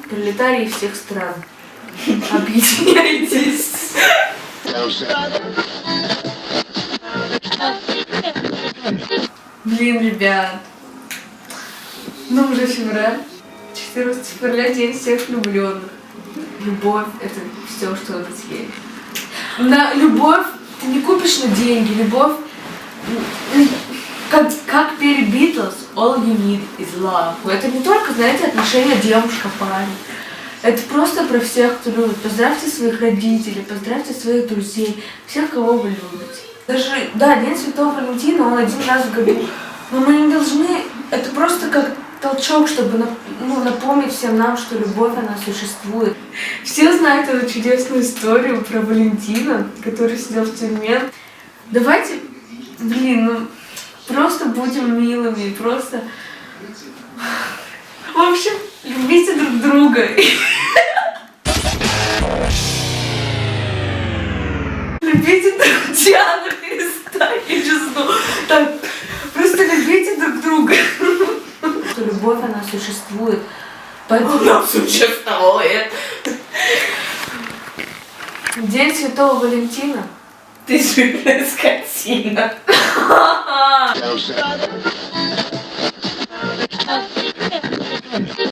Пролетарии всех стран. Объединяйтесь. Блин, ребят. Ну, уже февраль. 14 февраля, день всех влюбленных. Любовь — это все, что у нас есть. На любовь ты не купишь на деньги. Любовь, как перед Beatles, all you need is love. Это не только, знаете, отношения девушка-парень. Это просто про всех, кто любит. Поздравьте своих родителей, поздравьте своих друзей, всех, кого вы любите. Даже, да, День Святого Валентина, он один раз в году. Но мы не должны, это просто как толчок, чтобы напомнить всем нам, что любовь, она существует. Все знают эту чудесную историю про Валентина, который сидел в тюрьме. Давайте, просто будем милыми, просто... В общем, любите друг друга. Любите друг Диана, перестань, я честно. Так, просто любите друг друга. Что любовь, она существует. Поэтому она существует. День Святого Валентина. Ты жирная скотина.